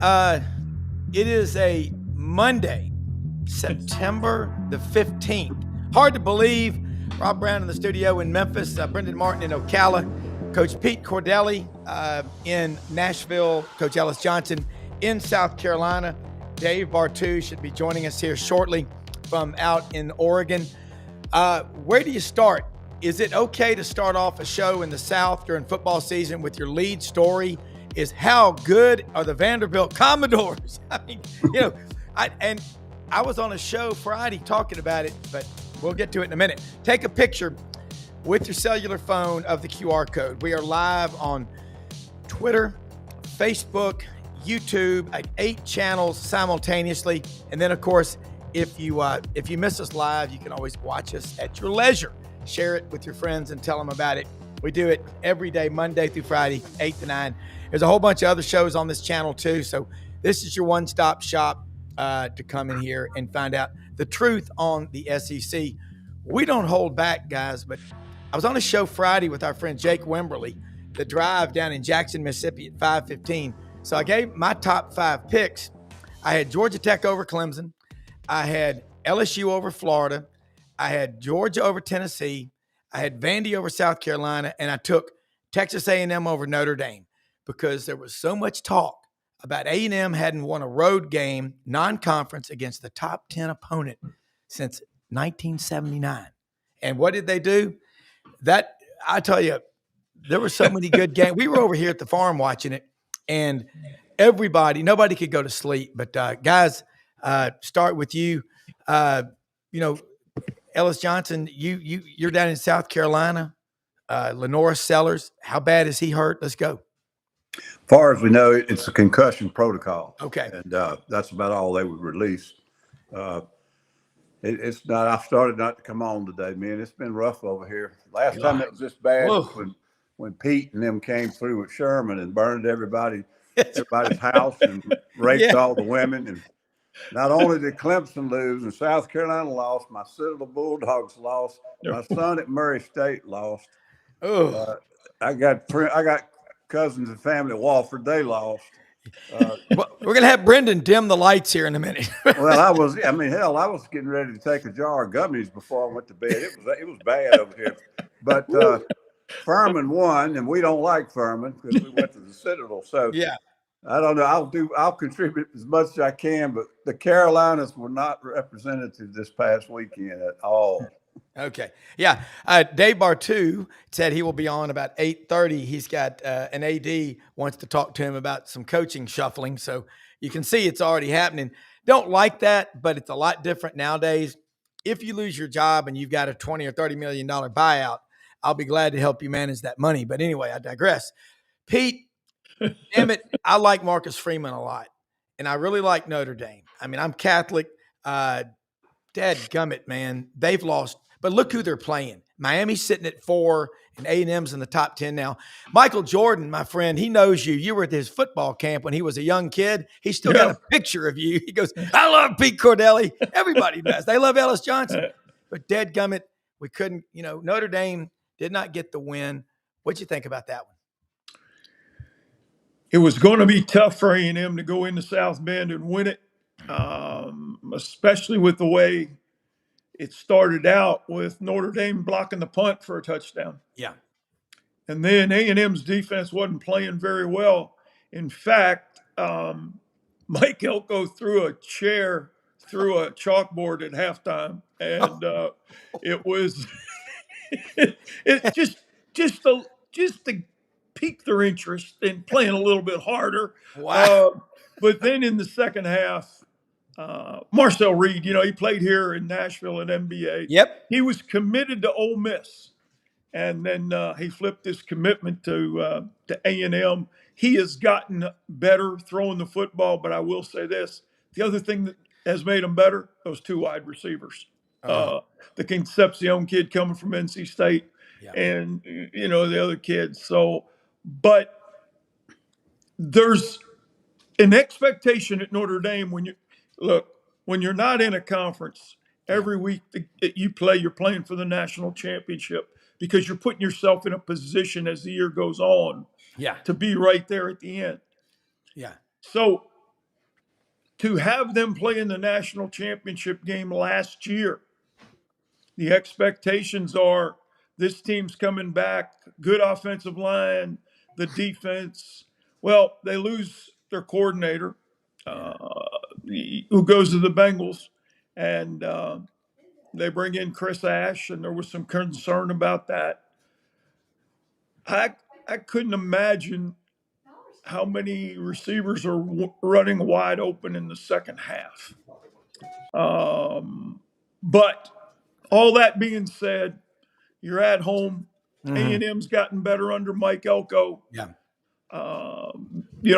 Uh, it is a Monday, September the 15th. Hard to believe. Rob Browne in the studio in Memphis, Brenden Martin in Ocala, Coach Pete Cordelli in Nashville, Coach Ellis Johnson in South Carolina. Dave Bartoo should be joining us here shortly from out in Oregon. Where do you start? Is it okay to start off a show in the South during football season with your lead story is how good are the Vanderbilt Commodores? I mean, I was on a show Friday talking about it, but we'll get to it in a minute. Take a picture with your cellular phone of the QR code. We are live on Twitter, Facebook, YouTube, like 8 channels simultaneously. And then, of course, if you miss us live, you can always watch us at your leisure. Share it with your friends and tell them about it. We do it every day, Monday through Friday, 8 to 9. There's a whole bunch of other shows on this channel too. So this is your one-stop shop to come in here and find out the truth on the SEC. We don't hold back, guys, but I was on a show Friday with our friend Jake Wimberly, The Drive down in Jackson, Mississippi at 5:15. So I gave my top 5 picks. I had Georgia Tech over Clemson. I had LSU over Florida. I had Georgia over Tennessee. I had Vandy over South Carolina, and I took Texas A&M over Notre Dame because there was so much talk about A&M hadn't won a road game, non-conference, against the top 10 opponent since 1979. And what did they do? That, I tell you, there were so many good games. We were over here at the farm watching it, and nobody could go to sleep. But guys, start with you. Ellis Johnson, you're down in South Carolina. Lenora Sellers, how bad is he hurt? Let's go. Far as we know, it's a concussion protocol. Okay. And that's about all they would release. It's not, I started not to come on today, man. It's been rough over here. Last time it was this bad when Pete and them came through with Sherman and burned everybody's house and raped all the women. And not only did Clemson lose and South Carolina lost, my Citadel Bulldogs lost, my son at Murray State lost. I got cousins and family at Wofford, they lost. Well, we're going to have Brenden dim the lights here in a minute. Well, I was getting ready to take a jar of gummies before I went to bed. It was bad over here. But Furman won, and we don't like Furman because we went to the Citadel. So yeah, I don't know. I'll contribute as much as I can, but the Carolinas were not representative this past weekend at all. Okay. Yeah. Dave Bartoo said he will be on about 8:30. He's got an AD wants to talk to him about some coaching shuffling. So you can see it's already happening. Don't like that, but it's a lot different nowadays. If you lose your job and you've got a $20 or $30 million buyout, I'll be glad to help you manage that money. But anyway, I digress. Pete, damn it, I like Marcus Freeman a lot. And I really like Notre Dame. I mean, I'm Catholic. Dadgummit, man. They've lost. But look who they're playing. Miami's sitting at 4, and A&M's in the top 10 now. Michael Jordan, my friend, he knows you. You were at his football camp when he was a young kid. He's still got a picture of you. He goes, I love Pete Cordelli. Everybody does. They love Ellis Johnson. But dadgummit, we couldn't, Notre Dame did not get the win. What'd you think about that one? It was going to be tough for A&M to go into South Bend and win it, especially with the way it started out with Notre Dame blocking the punt for a touchdown. Yeah. And then A&M's defense wasn't playing very well. In fact, Mike Elko threw a chair through a chalkboard at halftime. And it was just to pique their interest in playing a little bit harder. Wow. But then in the second half, Marcel Reed, he played here in Nashville at NBA. Yep. He was committed to Ole Miss. And then he flipped his commitment to A&M. He has gotten better throwing the football, but I will say this. The other thing that has made him better, those 2 wide receivers. The Concepcion kid coming from NC State and, the other kids. So, but there's an expectation at Notre Dame when you're not in a conference, every week that you play, you're playing for the national championship because you're putting yourself in a position as the year goes on to be right there at the end. Yeah. So to have them play in the national championship game last year. The expectations are this team's coming back, good offensive line, the defense. Well, they lose their coordinator, who goes to the Bengals, and they bring in Chris Ash, and there was some concern about that. I couldn't imagine how many receivers are running wide open in the second half. But all that being said, you're at home. A&M's gotten better under Mike Elko. Yeah.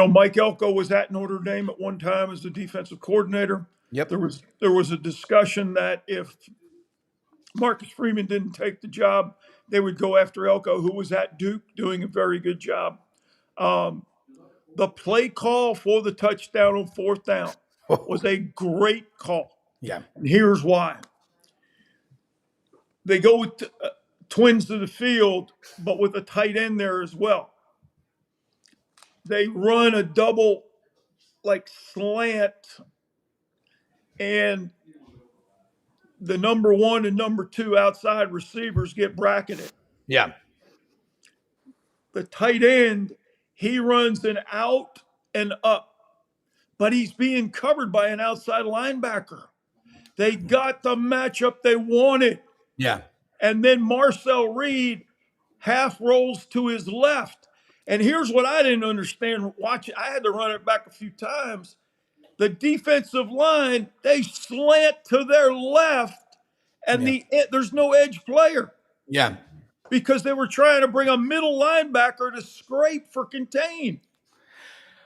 Mike Elko was at Notre Dame at one time as the defensive coordinator. Yep. There was a discussion that if Marcus Freeman didn't take the job, they would go after Elko, who was at Duke doing a very good job. The play call for the touchdown on fourth down was a great call. Yeah. And here's why. They go with twins to the field, but with a tight end there as well. They run a double slant, and the number 1 and number 2 outside receivers get bracketed. Yeah. The tight end, he runs an out and up, but he's being covered by an outside linebacker. They got the matchup they wanted. Yeah. And then Marcel Reed half rolls to his left. And here's what I didn't understand. I had to run it back a few times. The defensive line, they slant to their left, and there's no edge player. Yeah. Because they were trying to bring a middle linebacker to scrape for contain.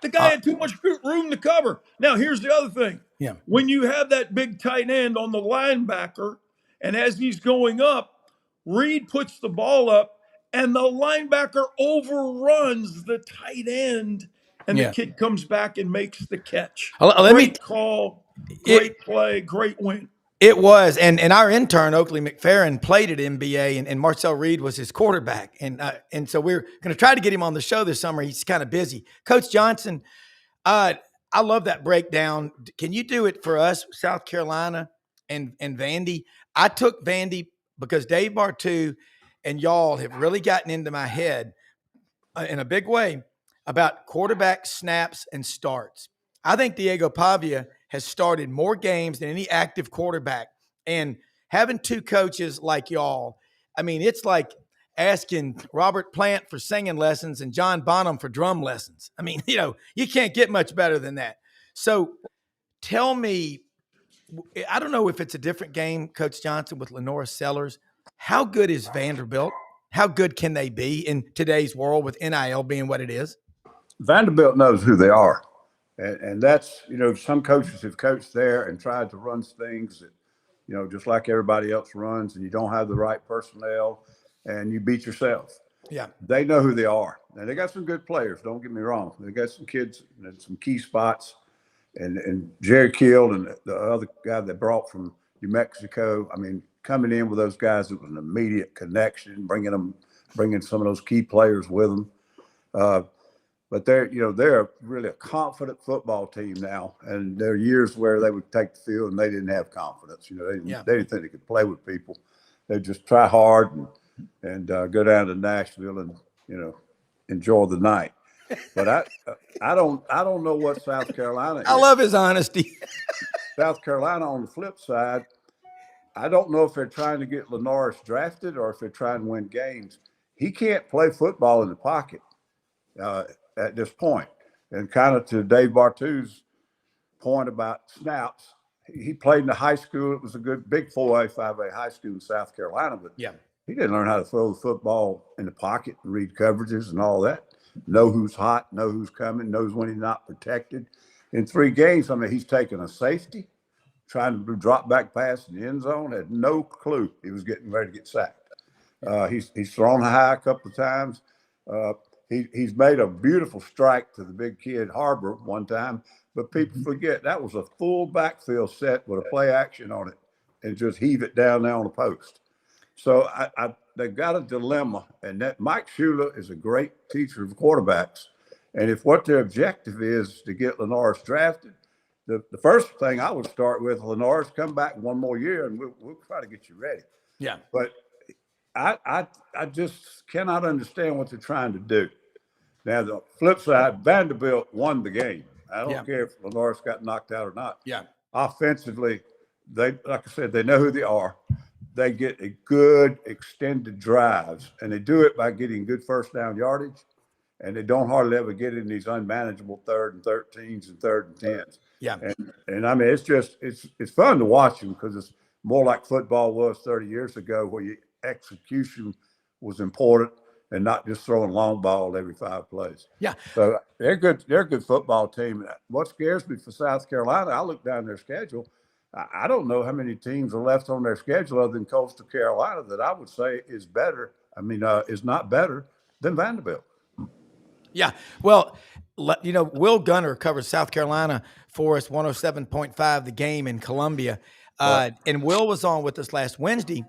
The guy had too much room to cover. Now, here's the other thing. Yeah. When you have that big tight end on the linebacker, and as he's going up, Reed puts the ball up, and the linebacker overruns the tight end, and the kid comes back and makes the catch. Great call, great play, great win. It was, and our intern Oakley McFerrin played at MBA, and Marcel Reed was his quarterback, and so we're going to try to get him on the show this summer. He's kind of busy. Coach Johnson, I love that breakdown. Can you do it for us, South Carolina and Vandy? I took Vandy because Dave Bartoo and y'all have really gotten into my head in a big way about quarterback snaps and starts. I think Diego Pavia has started more games than any active quarterback. And having two coaches like y'all, I mean, it's like asking Robert Plant for singing lessons and John Bonham for drum lessons. I mean, you can't get much better than that. So tell me, I don't know if it's a different game, Coach Johnson, with Lenora Sellers. How good is Vanderbilt? How good can they be in today's world with NIL being what it is? Vanderbilt knows who they are. And that's, some coaches have coached there and tried to run things that, just like everybody else runs, and you don't have the right personnel and you beat yourself. Yeah. They know who they are. And they got some good players, don't get me wrong. They got some kids in some key spots. And Jerry Kield and the other guy they brought from New Mexico, I mean, coming in with those guys, it was an immediate connection, bringing some of those key players with them. But they're really a confident football team now. And there are years where they would take the field and they didn't have confidence. They didn't think they could play with people. They just try hard and go down to Nashville and, enjoy the night. But I don't know what South Carolina is. I love his honesty. South Carolina, on the flip side, I don't know if they're trying to get Lenoris drafted or if they're trying to win games. He can't play football in the pocket at this point. And kind of to Dave Bartoo's point about snaps, he played in the high school. It was a good big 4A, 5A high school in South Carolina, but he didn't learn how to throw the football in the pocket and read coverages and all that. Know who's hot, know who's coming, knows when he's not protected. In 3 games, he's taken a safety, trying to do drop back pass in the end zone, had no clue he was getting ready to get sacked. He's thrown high a couple of times. He's made a beautiful strike to the big kid Harbor one time, but people forget that was a full backfield set with a play action on it and just heave it down there on the post. So they've got a dilemma, and that Mike Shula is a great teacher of quarterbacks. And if what their objective is to get Lenoris drafted, the first thing I would start with, Lenore's come back one more year, and we'll try to get you ready. Yeah. But I just cannot understand what they're trying to do. Now, the flip side, Vanderbilt won the game. I don't care if Lenore's got knocked out or not. Yeah. Offensively, like I said, they know who they are. They get a good extended drives, and they do it by getting good first down yardage. And they don't hardly ever get in these unmanageable 3rd and 13s and 3rd and 10s. Yeah. And I mean, it's fun to watch them because it's more like football was 30 years ago, where execution was important and not just throwing long ball every 5 plays. Yeah. So they're good. They're a good football team. What scares me for South Carolina, I look down their schedule. I don't know how many teams are left on their schedule other than Coastal Carolina that I would say is better. Is not better than Vanderbilt. Yeah. Well, Will Gunner covers South Carolina for us, 107.5 The Game in Columbia. And Will was on with us last Wednesday,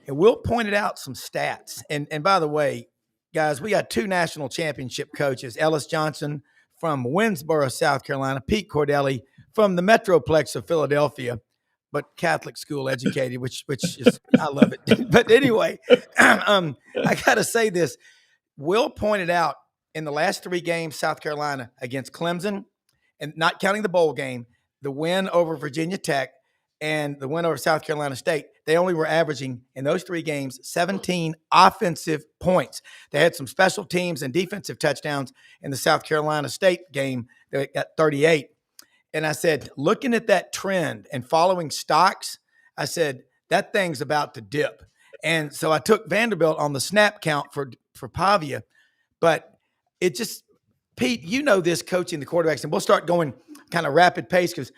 and Will pointed out some stats. And by the way, guys, we got 2 national championship coaches, Ellis Johnson from Winsboro, South Carolina, Pete Cordelli from the Metroplex of Philadelphia, but Catholic school educated, which is, I love it. But anyway, I got to say this. Will pointed out in the last 3 games, South Carolina against Clemson, and not counting the bowl game, the win over Virginia Tech and the win over South Carolina State, they only were averaging in those 3 games 17 offensive points. They had some special teams and defensive touchdowns in the South Carolina State game. They got 38. And I said, looking at that trend and following stocks, I said, that thing's about to dip. And so I took Vanderbilt on the snap count for Pavia, but it just, Pete, this coaching the quarterbacks, and we'll start going kind of rapid pace because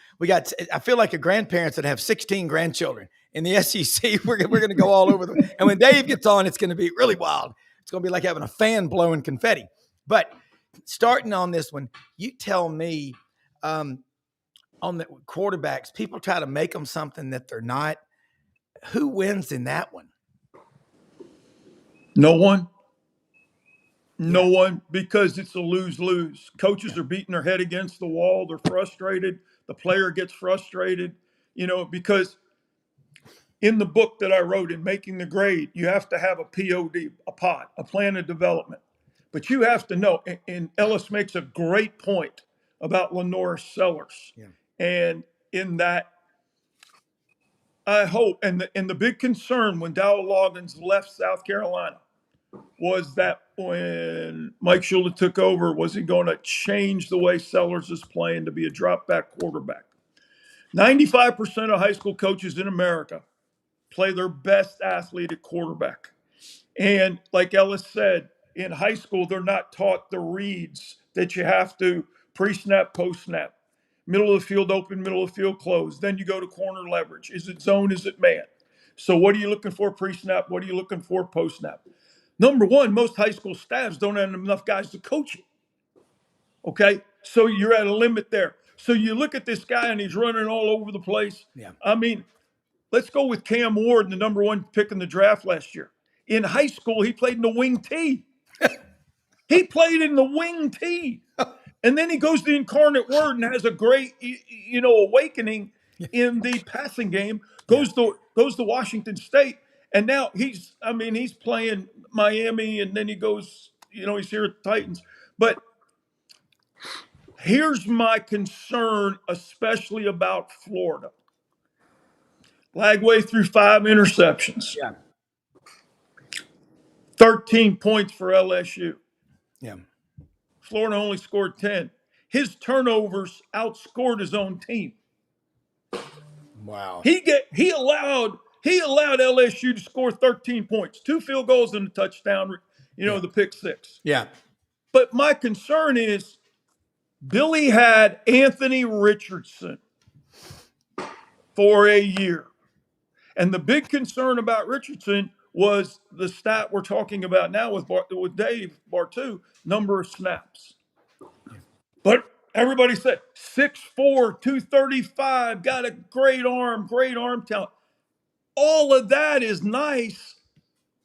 I feel like a grandparents that have 16 grandchildren in the SEC. We're going to go all over them. And when Dave gets on, it's going to be really wild. It's going to be like having a fan blowing confetti. But starting on this one, you tell me on the quarterbacks, people try to make them something that they're not. Who wins in that one? No one. No one, because it's a lose-lose. Coaches are beating their head against the wall. They're frustrated. The player gets frustrated, because in the book that I wrote in Making the Grade, you have to have a POD, a plan of development. But you have to know, and Ellis makes a great point about Lenore Sellers. Yeah. And in that, I hope, and the big concern when Dowell Loggins left South Carolina was that when Mike Shula took over, was he going to change the way Sellers is playing to be a drop-back quarterback? 95% of high school coaches in America play their best athlete at quarterback. And like Ellis said, in high school, they're not taught the reads that you have to pre-snap, post-snap. Middle of the field open, middle of the field closed. Then you go to corner leverage. Is it zone? Is it man? So what are you looking for pre-snap? What are you looking for post-snap? Number one, most high school staffs don't have enough guys to coach it. Okay? So you're at a limit there. So you look at this guy and he's running all over the place. Yeah. I mean, let's go with Cam Ward, the number 1 pick in the draft last year. In high school, he played in the wing T. He played in the wing T. And then he goes to the Incarnate Word and has a great, awakening in the passing game. Goes to Washington State, and now he's playing Miami, and then he goes, he's here at the Titans. But here's my concern, especially about Florida. Lagway threw 5 interceptions. Yeah. 13 points for LSU. Yeah. Florida only scored 10. His turnovers outscored his own team. Wow. He allowed LSU to score 13 points, 2 field goals and a touchdown, the pick 6. Yeah. But my concern is Billy had Anthony Richardson for a year. And the big concern about Richardson was the stat we're talking about now with Dave Bartoo, number of snaps. But everybody said 6'4", 235, got a great arm talent. All of that is nice,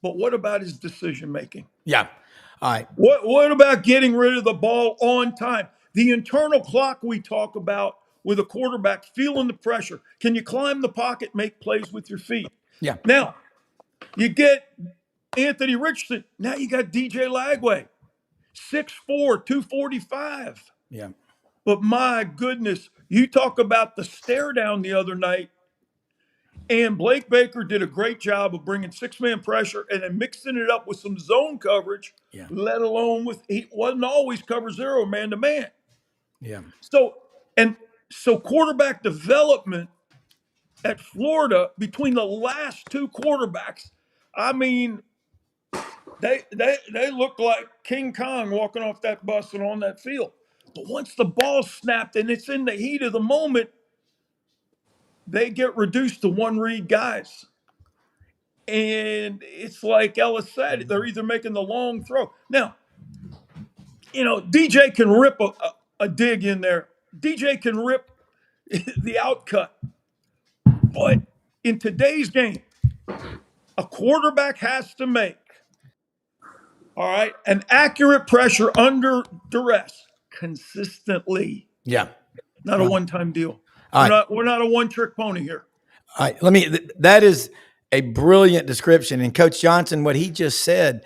but what about his decision making? Yeah. All right. What about getting rid of the ball on time? The internal clock we talk about with a quarterback feeling the pressure. Can you climb the pocket, make plays with your feet? Yeah. Now, you get Anthony Richardson. Now you got DJ Lagway, 6'4", 245. Yeah. But my goodness, you talk about the stare down the other night. And Blake Baker did a great job of bringing six-man pressure and then mixing it up with some zone coverage, Yeah. let alone he wasn't always cover zero man-to-man. Yeah. So quarterback development at Florida between the last two quarterbacks, I mean, they look like King Kong walking off that bus and on that field. But once the ball snapped and it's in the heat of the moment, they get reduced to one-read guys. And it's like Ellis said, they're either making the long throw. Now, DJ can rip a dig in there. DJ can rip the outcut. But in today's game, a quarterback has to make, all right, an accurate pressure under duress consistently. Yeah. Not a one-time deal. We're not a one-trick pony here. All right. That is a brilliant description. And Coach Johnson, what he just said,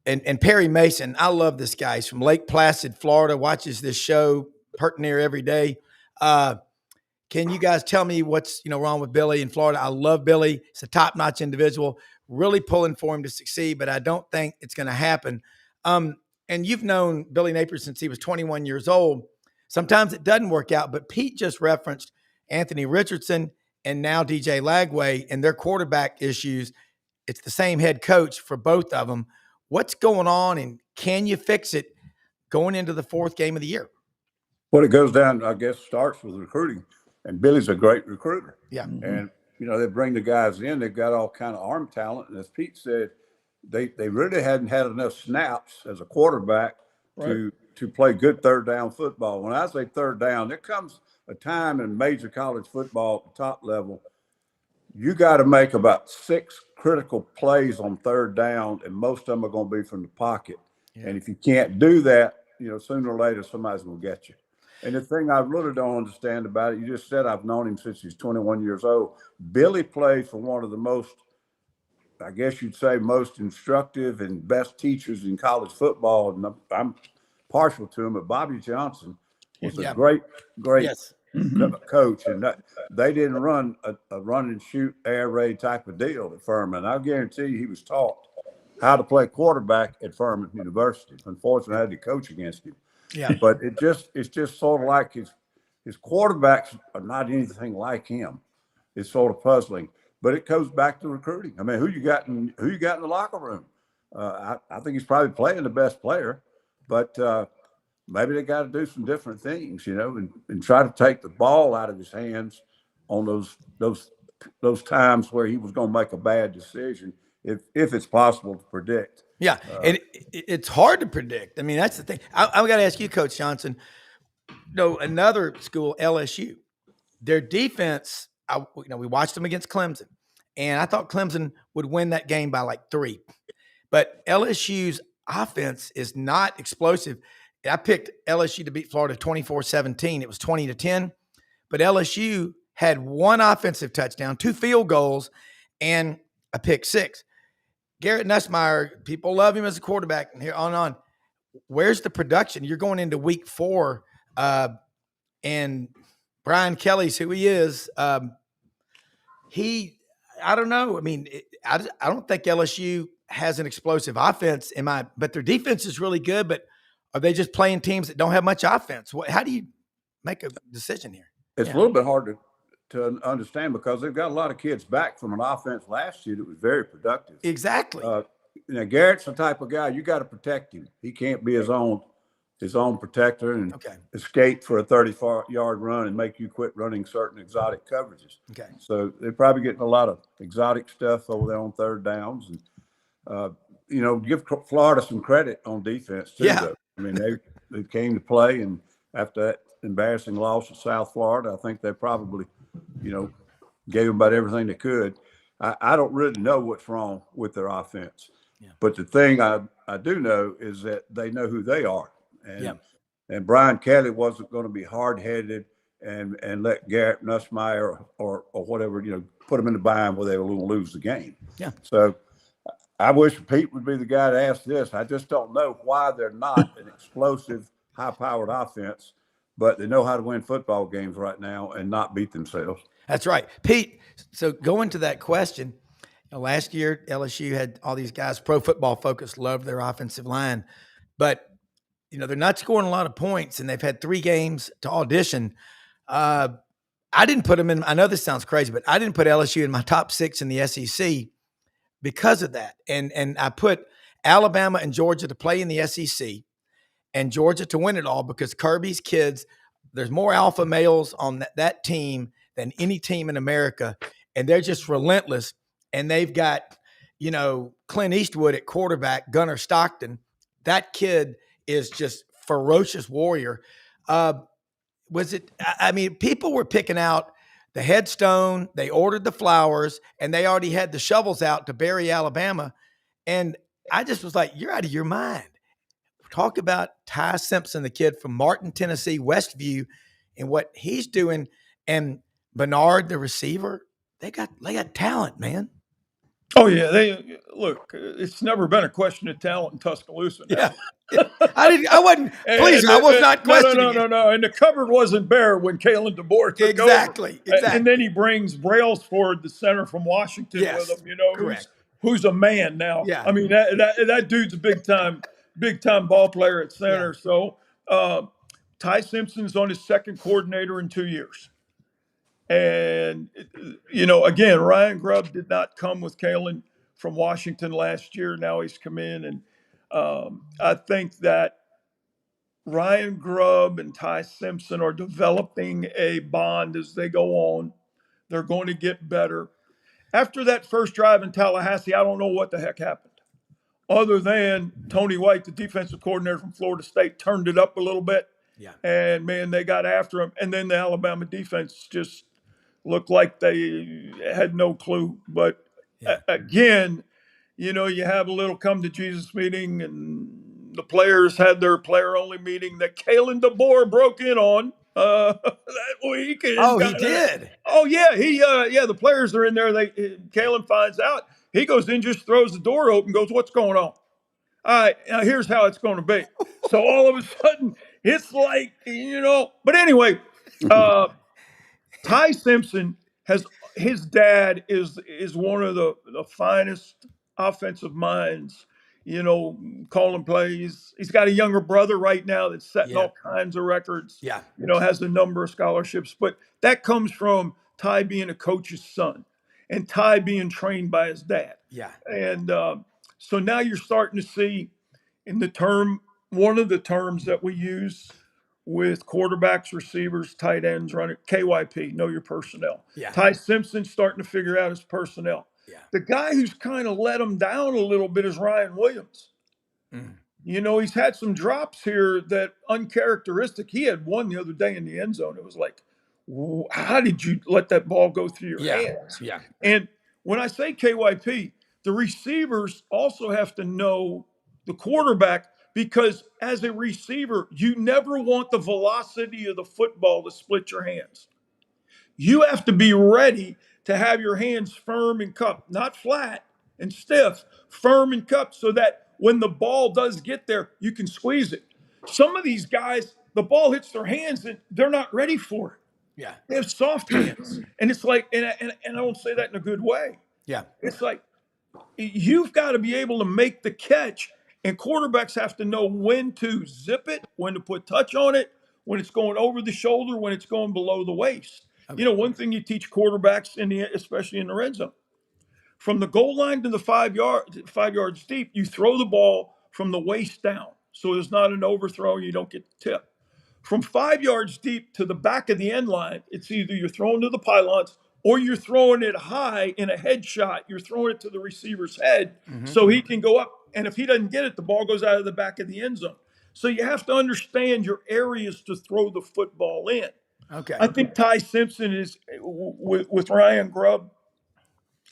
and Perry Mason, I love this guy. He's from Lake Placid, Florida, watches this show pert near every day. Can you guys tell me what's wrong with Billy in Florida? I love Billy. He's a top-notch individual, really pulling for him to succeed, but I don't think it's going to happen. And you've known Billy Napier since he was 21 years old. Sometimes it doesn't work out, but Pete just referenced Anthony Richardson and now DJ Lagway and their quarterback issues. It's the same head coach for both of them. What's going on, and can you fix it going into the fourth game of the year? Well, it goes down, I guess, starts with recruiting. And Billy's a great recruiter. Yeah. And, they bring the guys in. They've got all kind of arm talent. And as Pete said, they really hadn't had enough snaps as a quarterback to play good third down football. When I say third down, there comes a time in major college football at the top level, you got to make about 6 critical plays on third down, and most of them are going to be from the pocket. Yeah. And if you can't do that, sooner or later somebody's going to get you. And the thing I really don't understand about it, you just said I've known him since he's 21 years old. Billy played for one of the most, I guess you'd say, most instructive and best teachers in college football. And I'm partial to him, but Bobby Johnson was a great yes. coach. And they didn't run a run and shoot air raid type of deal at Furman. I guarantee you he was taught how to play quarterback at Furman University. Unfortunately, I had to coach against him. Yeah, but it's just sort of like his quarterbacks are not anything like him. It's sort of puzzling, but it goes back to recruiting. I mean, who you got in the locker room? I think he's probably playing the best player, but maybe they got to do some different things, and try to take the ball out of his hands on those times where he was going to make a bad decision, if it's possible to predict. Yeah, and it's hard to predict. I mean, that's the thing. I got to ask you, Coach Johnson. Another school, LSU, their defense. We watched them against Clemson, and I thought Clemson would win that game by like 3. But LSU's offense is not explosive. I picked LSU to beat Florida 24-17. It was 20-10, but LSU had 1 offensive touchdown, 2 field goals, and a pick 6. Garrett Nussmeier, people love him as a quarterback, and here on. Where's the production? You're going into week 4, and Brian Kelly's who he is. I don't know. I mean, I don't think LSU has an explosive offense but their defense is really good. But are they just playing teams that don't have much offense? How do you make a decision here? It's a little bit hard to understand because they've got a lot of kids back from an offense last year that was very productive. Exactly. Garrett's the type of guy you got to protect him. He can't be his own protector and escape for a 30-yard run and make you quit running certain exotic coverages. Okay. So they're probably getting a lot of exotic stuff over there on third downs, and give Florida some credit on defense too. Yeah. Though. I mean, they came to play, and after that embarrassing loss at South Florida, I think they probably gave them about everything they could. I don't really know what's wrong with their offense. Yeah. But the thing I do know is that they know who they are. And Brian Kelly wasn't going to be hard-headed and let Garrett Nussmeier or whatever, put them in the bind where they were going to lose the game. Yeah. So I wish Pete would be the guy to ask this. I just don't know why they're not an explosive, high-powered offense, but they know how to win football games right now and not beat themselves. That's right. Pete, so going to that question, last year LSU had all these guys, Pro Football Focus loved their offensive line, but they're not scoring a lot of points, and they've had 3 games to audition. I didn't put them in. I know this sounds crazy, but I didn't put LSU in my top 6 in the SEC because of that. And I put Alabama and Georgia to play in the SEC and Georgia to win it all because Kirby's kids, there's more alpha males on that team than any team in America. And they're just relentless. And they've got, Clint Eastwood at quarterback, Gunnar Stockton. That kid is just ferocious warrior. People were picking out the headstone, they ordered the flowers, and they already had the shovels out to bury Alabama. And I just was like, you're out of your mind. Talk about Ty Simpson, the kid from Martin, Tennessee, Westview, and what he's doing. And Bernard, the receiver, they got talent, man. Oh yeah, it's never been a question of talent in Tuscaloosa now. Yeah. I wasn't. Please, I was not questioning. No. And the cupboard wasn't bare when Kalen DeBoer took over. Exactly. And then he brings Brailsford, the center from Washington, with him. Correct. Who's a man now. Yeah. I mean that dude's a big time ball player at center. Yeah. So Ty Simpson's on his second coordinator in 2 years. And, again, Ryan Grubb did not come with Kalen from Washington last year. Now he's come in. And I think that Ryan Grubb and Ty Simpson are developing a bond as they go on. They're going to get better. After that first drive in Tallahassee, I don't know what the heck happened. Other than Tony White, the defensive coordinator from Florida State, turned it up a little bit. Yeah. And, man, they got after him. And then the Alabama defense just looked like they had no clue. But again, you have a little come to Jesus meeting, and the players had their player-only meeting that Kalen DeBoer broke in on that week. He did. Oh, yeah. The players are in there. Kalen finds out. He goes in, just throws the door open, goes, "What's going on?" All right, now here's how it's going to be. So all of a sudden, it's like, But anyway, Ty Simpson his dad is one of the finest offensive minds, calling plays. He's got a younger brother right now that's setting all kinds of records. Yeah. Has a number of scholarships, but that comes from Ty being a coach's son and Ty being trained by his dad. Yeah. And so now you're starting to see one of the terms that we use with quarterbacks, receivers, tight ends, running, KYP, know your personnel. Yeah. Ty Simpson's starting to figure out his personnel. Yeah. The guy who's kind of let him down a little bit is Ryan Williams. He's had some drops here that uncharacteristic. He had one the other day in the end zone. It was like, how did you let that ball go through your hands? Yeah. And when I say KYP, the receivers also have to know the quarterback, because as a receiver, you never want the velocity of the football to split your hands. You have to be ready to have your hands firm and cupped, not flat and stiff, firm and cupped, so that when the ball does get there, you can squeeze it. Some of these guys, the ball hits their hands and they're not ready for it. Yeah. They have soft hands. And it's like, and I don't say that in a good way. Yeah. It's like, you've got to be able to make the catch. And quarterbacks have to know when to zip it, when to put touch on it, when it's going over the shoulder, when it's going below the waist. Okay. One thing you teach quarterbacks, especially in the red zone, from the goal line to the 5 yards deep, you throw the ball from the waist down. So there's not an overthrow, you don't get the tip. From 5 yards deep to the back of the end line, it's either you're throwing to the pylons or you're throwing it high in a headshot. You're throwing it to the receiver's head so he can go up. And if he doesn't get it, the ball goes out of the back of the end zone. So you have to understand your areas to throw the football in. Okay. I think Ty Simpson is, with Ryan Grubb,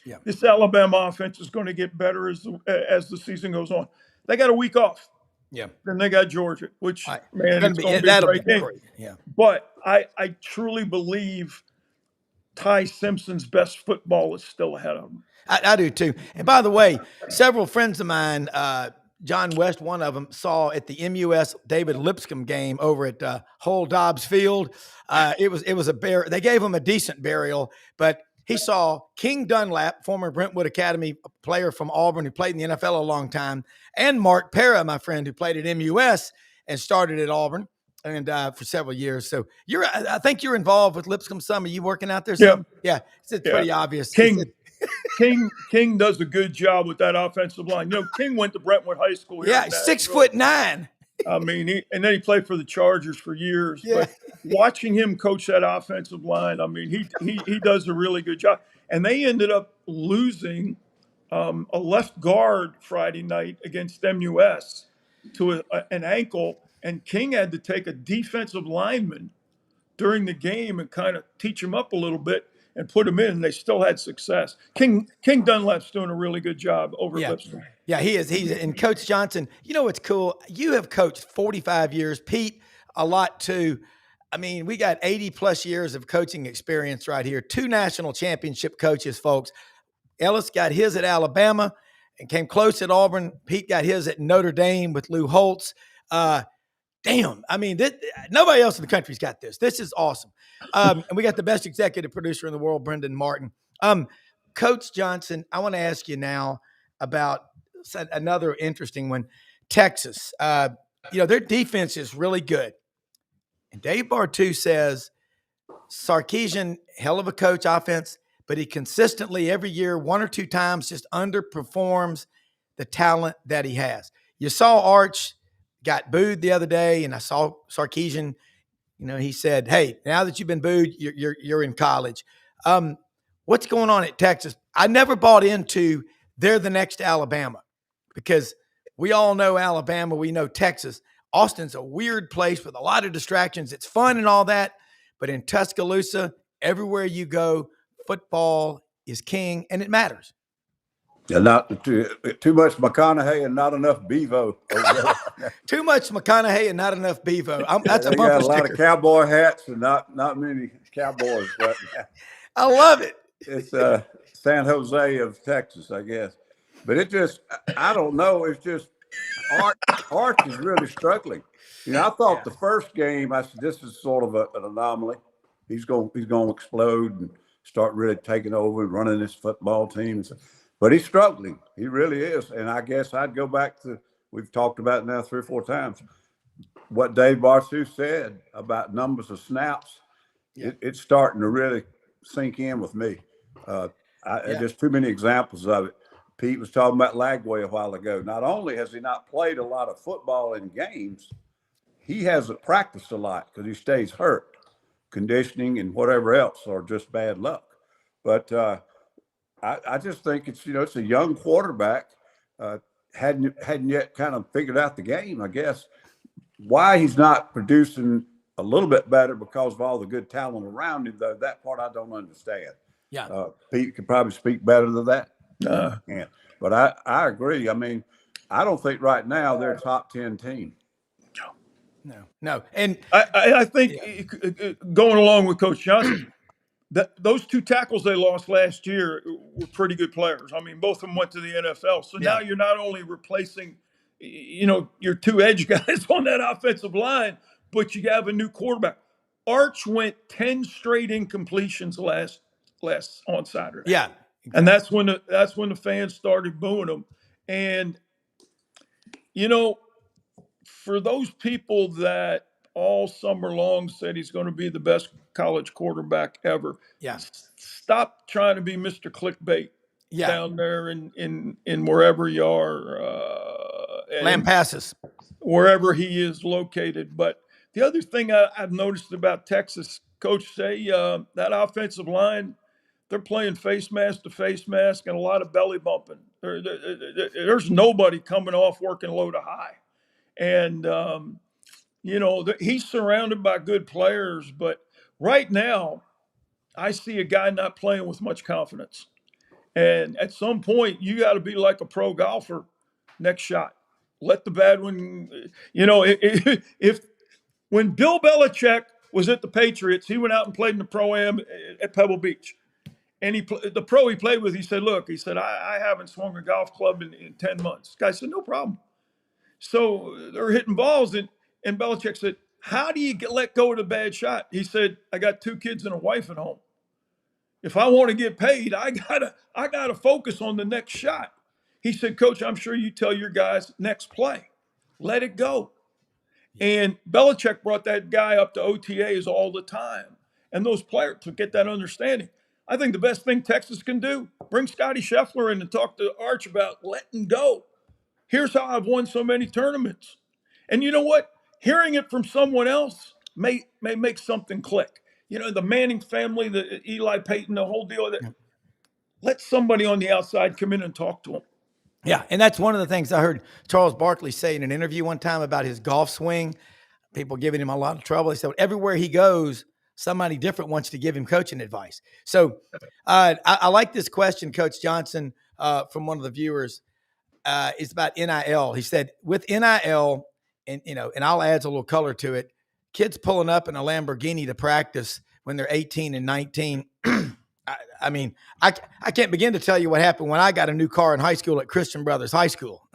yeah, this Alabama offense is going to get better as the season goes on. They got a week off. Yeah. Then they got Georgia, which, Right. man, it's going to be a That'll be great game. great. Yeah. But I truly believe Ty Simpson's best football is still ahead of him. I do too. And by the way, several friends of mine, John West, one of them, saw at the MUS David Lipscomb game over at Hull Dobbs Field. It was they gave him a decent burial, but he saw King Dunlap, former Brentwood Academy player from Auburn who played in the NFL a long time, and Mark Para, my friend, who played at MUS and started at Auburn and for several years. So I think you're involved with Lipscomb some. Are you working out there some? Yeah. It's pretty obvious. King does a good job with that offensive line. You know, King went to Brentwood High School here. Yeah, 6'9". I mean, and then he played for the Chargers for years. Yeah. But watching him coach that offensive line, I mean, he does a really good job. And they ended up losing a left guard Friday night against MUS to an ankle, and King had to take a defensive lineman during the game and kind of teach him up a little bit and put him in, and they still had success. King Dunlap's doing a really good job over at Lipscomb. Yeah, he is. And Coach Johnson, you know what's cool? You have coached 45 years. Pete, a lot too. I mean, we got 80 plus years of coaching experience right here. 2 national championship coaches, folks. Ellis got his at Alabama and came close at Auburn. Pete got his at Notre Dame with Lou Holtz. Damn. I mean, nobody else in the country's got this. This is awesome. And we got the best executive producer in the world, Brenden Martin. Coach Johnson, I want to ask you now about another interesting one. Texas, their defense is really good. And Dave Bartoo says Sarkisian, hell of a coach offense, but he consistently every year, 1 or 2 times, just underperforms the talent that he has. You saw Arch got booed the other day, and I saw Sarkisian, he said, hey, now that you've been booed, you're in college. What's going on at Texas? I never bought into they're the next Alabama, because we all know Alabama, we know Texas. Austin's a weird place with a lot of distractions. It's fun and all that, but in Tuscaloosa, everywhere you go, football is king, and it matters. Yeah, not too much McConaughey and not enough Bevo. Too much McConaughey and not enough Bevo. That's a bumper got a sticker. lot of cowboy hats and not many cowboys. But I love it. It's San Jose of Texas, I guess. But I don't know. It's just Arch is really struggling. I thought the first game, I said, this is sort of an anomaly. He's going to explode and start really taking over and running this football team. But he's struggling. He really is. And I guess I'd go back to, we've talked about it now 3 or 4 times, what Dave Bartoo said about numbers of snaps. It's starting to really sink in with me. There's too many examples of it. Pete was talking about Lagway a while ago. Not only has he not played a lot of football in games, he hasn't practiced a lot because he stays hurt. Conditioning and whatever else, or just bad luck. But I just think it's a young quarterback. Hadn't yet kind of figured out the game, I guess. Why he's not producing a little bit better because of all the good talent around him, though, that part I don't understand. Yeah. Pete could probably speak better to that. Yeah. But I agree. I mean, I don't think right now they're a top 10 team. No. And I think going along with Coach Johnson, those 2 tackles they lost last year were pretty good players. I mean, both of them went to the NFL. So now you're not only replacing, your 2 edge guys on that offensive line, but you have a new quarterback. Arch went 10 straight incompletions last on Saturday. Yeah. Exactly. And that's when the fans started booing him. And, for those people that all summer long said he's going to be the best college quarterback ever, stop trying to be Mr. Clickbait down there in wherever you are. Lampasas. Wherever he is located. But the other thing I've noticed about Texas, Coach, that offensive line, they're playing face mask to face mask and a lot of belly bumping. There's nobody coming off working low to high. And, he's surrounded by good players. But right now, I see a guy not playing with much confidence. And at some point, you got to be like a pro golfer next shot. let the bad one, if when Bill Belichick was at the Patriots, he went out and played in the Pro-Am at Pebble Beach. And the pro he played with, he said, look, I haven't swung a golf club in 10 months. The guy said, no problem. So they're hitting balls. And Belichick said, how do you let go of the bad shot? He said, I got 2 kids and a wife at home. If I want to get paid, I gotta focus on the next shot. He said, Coach, I'm sure you tell your guys next play. Let it go. And Belichick brought that guy up to OTAs all the time. And those players to get that understanding. I think the best thing Texas can do, bring Scotty Scheffler in and talk to Arch about letting go. Here's how I've won so many tournaments. And you know what? Hearing it from someone else may make something click. The Manning family, the Eli Payton, the whole deal. Let somebody on the outside come in and talk to him. Yeah, and that's one of the things I heard Charles Barkley say in an interview one time about his golf swing. People giving him a lot of trouble. He said everywhere he goes, somebody different wants to give him coaching advice. So I like this question, Coach Johnson, from one of the viewers. It's about NIL. He said, with NIL, and I'll add a little color to it, kids pulling up in a Lamborghini to practice when they're 18 and 19. I can't begin to tell you what happened when I got a new car in high school at Christian Brothers High School.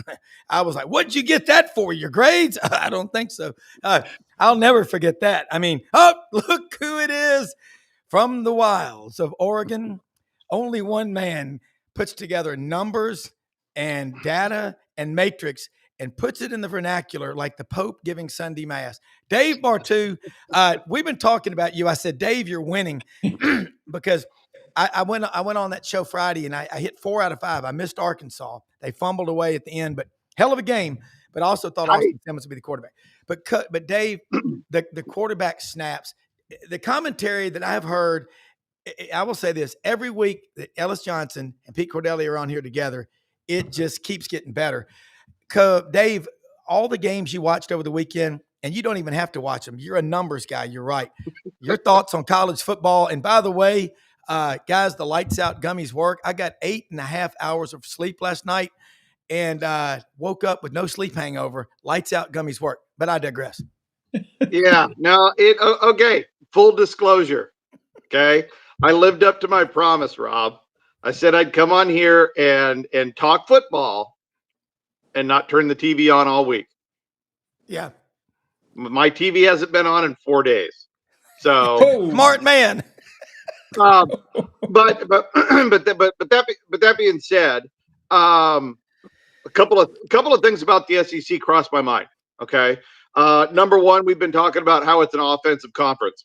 I was like, what'd you get that for? Your grades? I don't think so. I'll never forget that. Look who it is from the wilds of Oregon. Only one man puts together numbers and data and matrix and puts it in the vernacular like the Pope giving Sunday Mass. Dave Bartoo, we've been talking about you. I said, Dave, you're winning because I went on that show Friday and I hit 4 out of 5. I missed Arkansas. They fumbled away at the end, but hell of a game. But I also thought Austin Simmons would be the quarterback. But Dave, the quarterback snaps, the commentary that I've heard, I will say this, every week that Ellis Johnson and Pete Cordelli are on here together, it just keeps getting better. Dave, all the games you watched over the weekend, and you don't even have to watch them. You're a numbers guy. You're right. Your thoughts on college football. And by the way, guys, the lights out gummies work. I got 8.5 hours of sleep last night and woke up with no sleep hangover. Lights out gummies work. But I digress. Yeah. No, okay. Full disclosure. Okay. I lived up to my promise, Rob. I said I'd come on here and talk football and not turn the TV on all week. Yeah. My TV hasn't been on in 4 days. So smart man. But that being said, a couple of things about the SEC crossed my mind. Okay. Number one, we've been talking about how it's an offensive conference.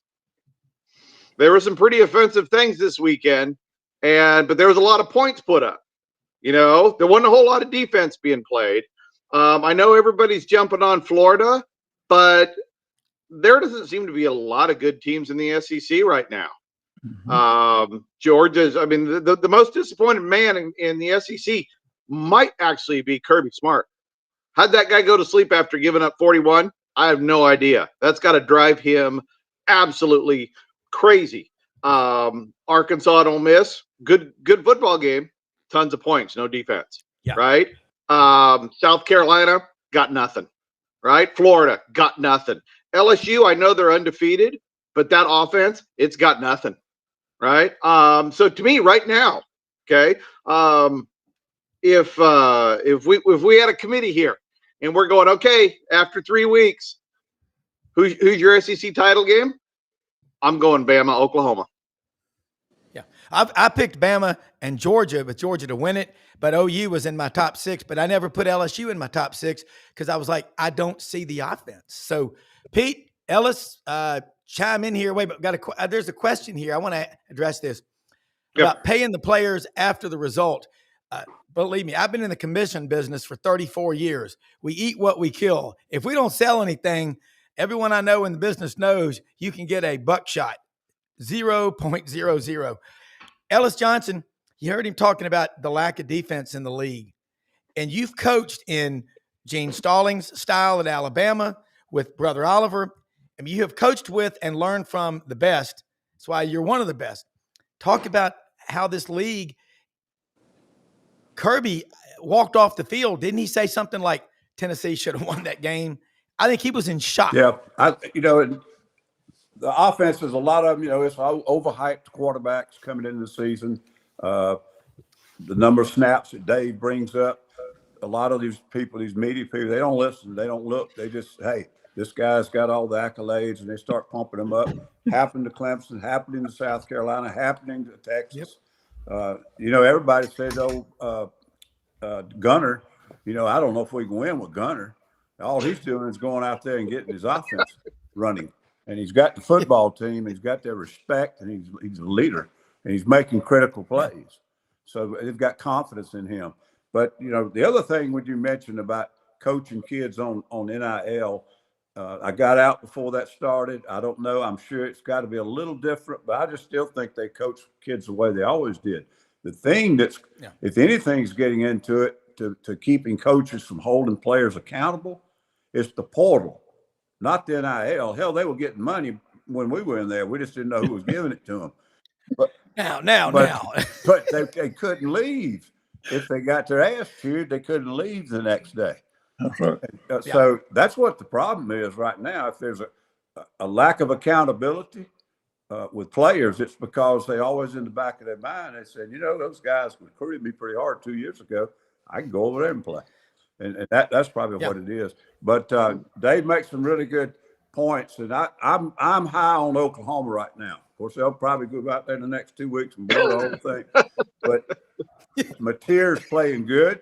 There were some pretty offensive things this weekend, but there was a lot of points put up. There wasn't a whole lot of defense being played. I know everybody's jumping on Florida, but there doesn't seem to be a lot of good teams in the SEC right now. Mm-hmm. Georgia's, the most disappointed man in the SEC might actually be Kirby Smart. How'd that guy go to sleep after giving up 41? I have no idea. That's got to drive him absolutely crazy. Arkansas at Ole Miss, good football game, tons of points, no defense. Yeah. Right? South Carolina got nothing. Right? Florida got nothing. LSU, I know they're undefeated, but that offense, it's got nothing. Right? So to me, right now, okay, if we had a committee here and we're going, okay, after 3 weeks, who's your SEC title game? I'm going Bama, Oklahoma. Yeah, I picked Bama and Georgia, with Georgia to win it, but OU was in my top 6, but I never put LSU in my top 6 because I was like, I don't see the offense. So Pete, Ellis, chime in here. Wait, but there's a question here. I want to address this about paying the players after the result. Believe me, I've been in the commission business for 34 years. We eat what we kill. If we don't sell anything, everyone I know in the business knows you can get a buckshot, 0.00. Ellis Johnson, you heard him talking about the lack of defense in the league. And you've coached in Gene Stallings' style at Alabama with Brother Oliver. I mean, you have coached with and learned from the best. That's why you're one of the best. Talk about how this league, Kirby walked off the field. Didn't he say something like Tennessee should have won that game. I think he was in shock. Yeah, the offense is a lot of them. It's overhyped quarterbacks coming into the season. The number of snaps that Dave brings up. A lot of these people, these media people, they don't listen. They don't look. They just, hey, this guy's got all the accolades, and they start pumping them up. Happened to Clemson, happening to South Carolina, happening to Texas. Yep. Everybody says, Gunner, I don't know if we can win with Gunner. All he's doing is going out there and getting his offense running. And he's got the football team, he's got their respect, and he's a leader, and he's making critical plays. So they've got confidence in him. But, the other thing when you mentioned about coaching kids on NIL, I got out before that started. I don't know. I'm sure it's got to be a little different, but I just still think they coach kids the way they always did. The thing if anything's getting into it to keeping coaches from holding players accountable, it's the portal, not the NIL. Hell, they were getting money when we were in there. We just didn't know who was giving it to them. But but they couldn't leave. If they got their ass chewed, they couldn't leave the next day. So that's what the problem is right now. If there's a lack of accountability with players, it's because they always in the back of their mind, they said, those guys recruited me pretty hard 2 years ago. I can go over there and play. And that's probably what it is. But Dave makes some really good points. And I'm high on Oklahoma right now. Of course, they'll probably go out there in the next 2 weeks and blow the whole thing. But Mateer's playing good.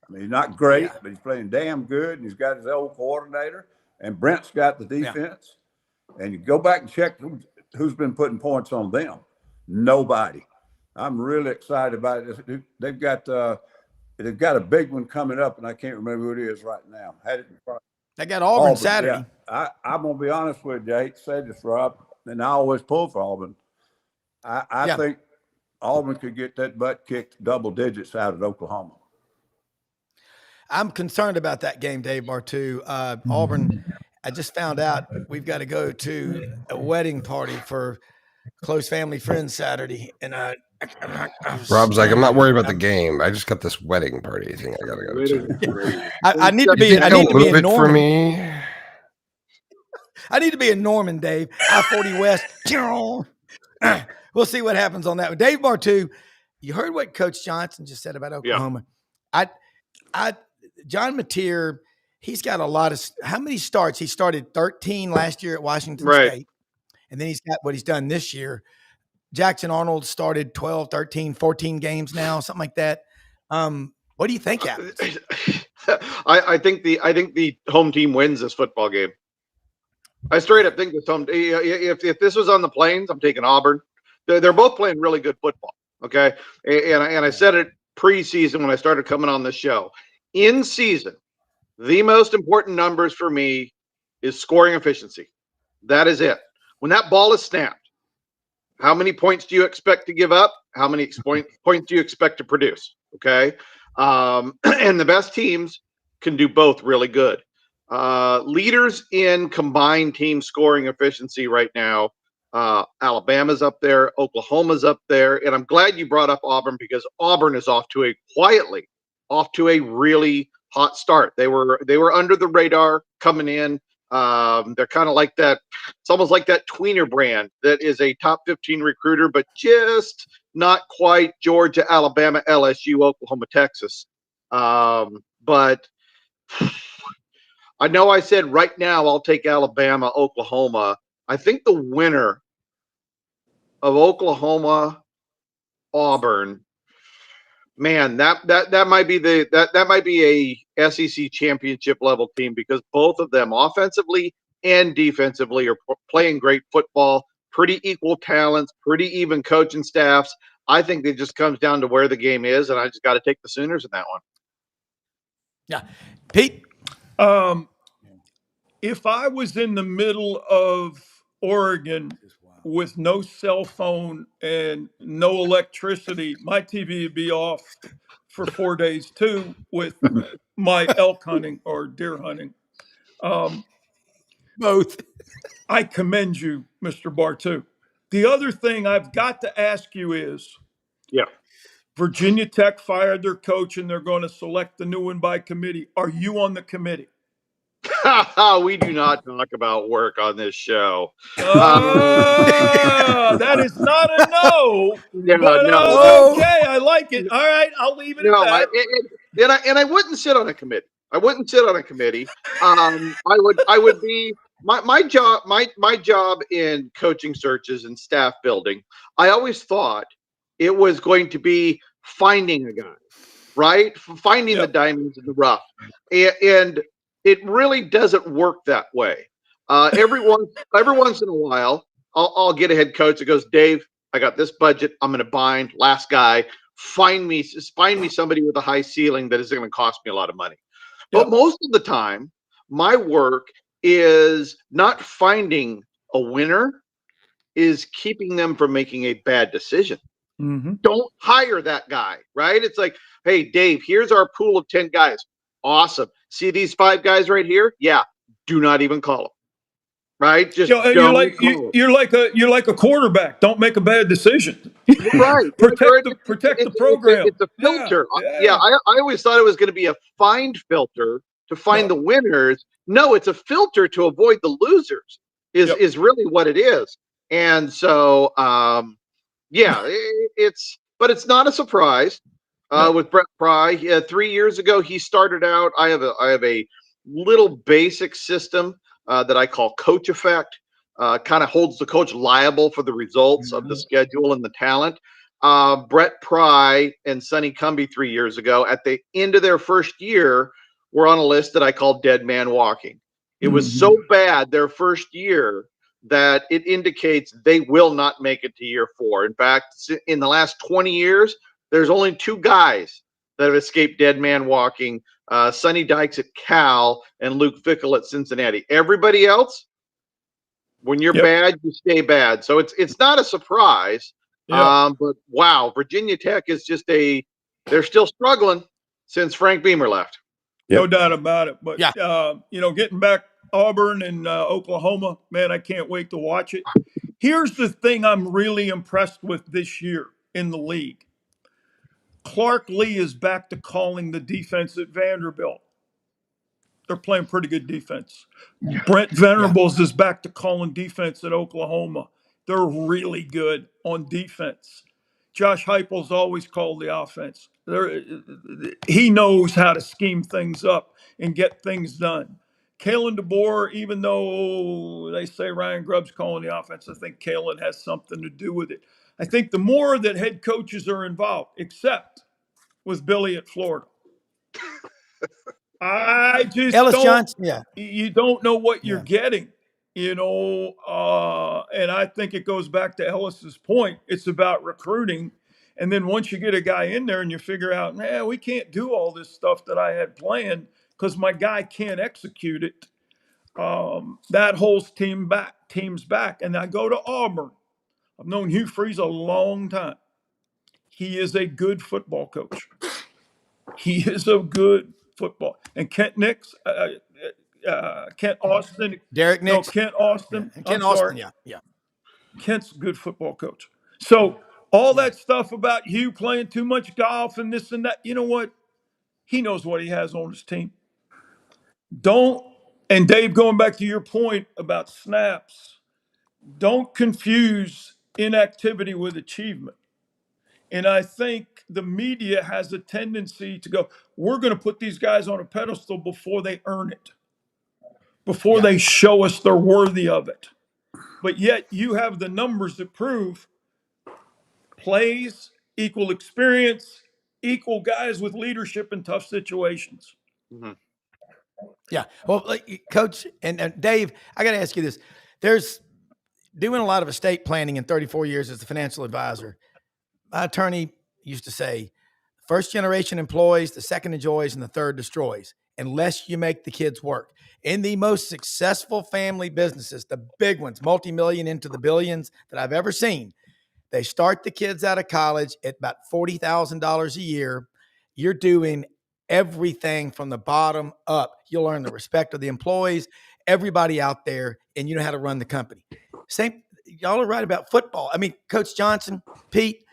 I mean, he's not great, but he's playing damn good. And he's got his old coordinator. And Brent's got the defense. And you go back and check who's been putting points on them. Nobody. I'm really excited about it. They've got a big one coming up, and I can't remember who it is right now. They got Auburn Saturday. Yeah. I'm going to be honest with you. I hate to say this, Rob, and I always pull for Auburn. I think Auburn could get that butt kicked double digits out of Oklahoma. I'm concerned about that game, Dave Bartoo. Auburn, I just found out we've got to go to a wedding party for close family friends Saturday. And Rob's like, I'm not worried about the game. I just got this wedding party thing I got to go to. I need to be in Norman. For me. I need to be in Norman, Dave. I-40 West. We'll see what happens on that. Dave Bartoo, you heard what Coach Johnson just said about Oklahoma. Yeah. John Mateer, he's got a lot of – how many starts? He started 13 last year at Washington State, and then he's got what he's done this year. Jackson Arnold started 12, 13, 14 games now, something like that. What do you think happens? I think the home team wins this football game. I straight up think this home – if this was on the Plains, I'm taking Auburn. They're both playing really good football, okay? And I said it preseason when I started coming on this show. In season, the most important numbers for me is scoring efficiency. That is it. When that ball is snapped, how many points do you expect to give up? How many points do you expect to produce? Okay. And the best teams can do both really good. Leaders in combined team scoring efficiency right now, Alabama's up there, Oklahoma's up there, and I'm glad you brought up Auburn because Auburn is off to a really hot start. They were under the radar coming in. They're kind of like that. It's almost like that tweener brand that is a top 15 recruiter, but just not quite Georgia, Alabama, LSU, Oklahoma, Texas. But I know I said right now I'll take Alabama, Oklahoma. I think the winner of Oklahoma, Auburn, man, that might be that might be a SEC championship level team because both of them offensively and defensively are playing great football, pretty equal talents, pretty even coaching staffs. I think it just comes down to where the game is, and I just got to take the Sooners in that one. Yeah. Pete? If I was in the middle of Oregon with no cell phone and no electricity, my TV would be off for 4 days too with my elk hunting or deer hunting. Both. I commend you, Mr. Bartoo. The other thing I've got to ask you is, Virginia Tech fired their coach, and they're going to select the new one by committee. Are you on the committee? We do not talk about work on this show. That is not a no, Yeah, but no. okay, I like it. All right, I'll leave it at that. I wouldn't sit on a committee. I wouldn't sit on a committee. I would be my job in coaching searches and staff building. I always thought it was going to be finding a guy, right? Finding the diamonds in the rough, and it really doesn't work that way. Every once in a while, I'll get a head coach that goes, Dave, I got this budget. I'm going to bind last guy. Find me somebody with a high ceiling that is going to cost me a lot of money. But most of the time, my work is not finding a winner, is keeping them from making a bad decision. Mm-hmm. Don't hire that guy, right? It's like, hey, Dave, here's our pool of 10 guys. Awesome. See these 5 guys right here? Yeah. Do not even call them. Right? Just you're like a quarterback. Don't make a bad decision. Right. protect the program. It's a filter. Yeah. I always thought it was going to be a find filter to find the winners. No, it's a filter to avoid the losers. Is really what it is. And so, but it's not a surprise. With Brett Pry, 3 years ago, he started out. I have a little basic system that I call Coach Effect. Kind of holds the coach liable for the results of the schedule and the talent. Brett Pry and Sonny Cumbie 3 years ago, at the end of their first year, were on a list that I call Dead Man Walking. It was so bad their first year that it indicates they will not make it to year 4. In fact, in the last 20 years, there's only 2 guys that have escaped Dead Man Walking, Sonny Dykes at Cal and Luke Fickell at Cincinnati. Everybody else, when you're bad, you stay bad. So it's not a surprise. But wow, Virginia Tech is they're still struggling since Frank Beamer left. No doubt about it. But, getting back Auburn and Oklahoma, man, I can't wait to watch it. Here's the thing I'm really impressed with this year in the league. Clark Lee is back to calling the defense at Vanderbilt. They're playing pretty good defense. Brent Venables is back to calling defense at Oklahoma. They're really good on defense. Josh Heupel's always called the offense. He knows how to scheme things up and get things done. Kalen DeBoer, even though they say Ryan Grubb's calling the offense, I think Kalen has something to do with it. I think the more that head coaches are involved, except with Billy at Florida. I just Ellis Johnson, you don't know what you're getting, and I think it goes back to Ellis's point. It's about recruiting. And then once you get a guy in there and you figure out, man, we can't do all this stuff that I had planned because my guy can't execute it. That holds teams back. And I go to Auburn. I've known Hugh Freeze a long time. He is a good football coach. He is a good football. And Kent Nix, Kent Austin. Derek Nix. No, Kent Austin. Kent Austin, yeah. Kent's a good football coach. So all that stuff about Hugh playing too much golf and this and that, you know what? He knows what he has on his team. And Dave, going back to your point about snaps, don't confuse inactivity with achievement. And I think the media has a tendency to go, we're going to put these guys on a pedestal before they earn it, before they show us they're worthy of it. But yet you have the numbers that prove plays equal experience, equal guys with leadership in tough situations. Mm-hmm. Yeah. Well, Coach and Dave, I got to ask you this. There's doing a lot of estate planning in 34 years as a financial advisor. My attorney used to say, first generation employs, the second enjoys, and the third destroys, unless you make the kids work. In the most successful family businesses, the big ones, multi-million into the billions that I've ever seen, they start the kids out of college at about $40,000 a year. You're doing everything from the bottom up. You'll earn the respect of the employees, everybody out there, and you know how to run the company. Y'all are right about football. I mean, Coach Johnson, Pete,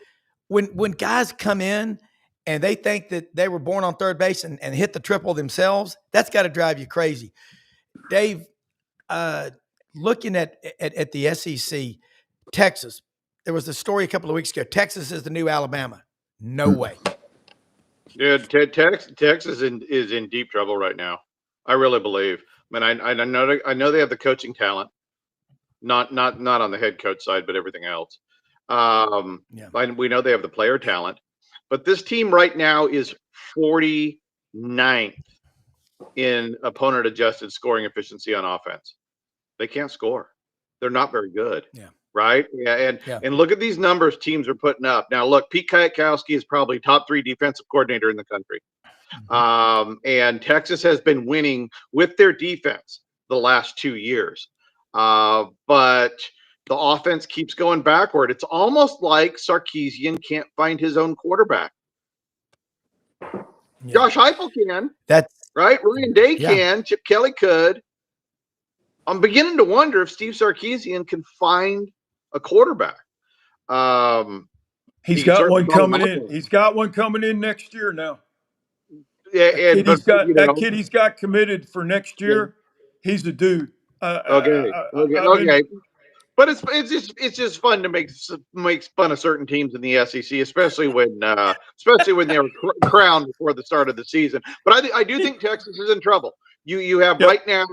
when guys come in and they think that they were born on third base and hit the triple themselves, that's got to drive you crazy. Dave, looking at the SEC, Texas, there was a story a couple of weeks ago. Texas is the new Alabama. No way. Dude, Texas is in deep trouble right now. I really believe. I mean, I know they have the coaching talent, not on the head coach side, but everything else. We know they have the player talent, but this team right now is 49th in opponent adjusted scoring efficiency on offense. They can't score. They're not very good. Yeah. Right. Yeah. And look at these numbers teams are putting up. Now, look, Pete Kwiatkowski is probably top 3 defensive coordinator in the country. And Texas has been winning with their defense the last 2 years. But the offense keeps going backward. It's almost like Sarkisian can't find his own quarterback. Yeah. Josh Heupel can. That's right. Ryan Day can. Chip Kelly could. I'm beginning to wonder if Steve Sarkisian can find a quarterback. He's got one coming in. He's got one coming in next year now. Yeah, that kid he's got committed for next year. Yeah. He's the dude. Okay. But it's just fun to make fun of certain teams in the SEC, especially when they were crowned before the start of the season. But I do think Texas is in trouble. You have right now.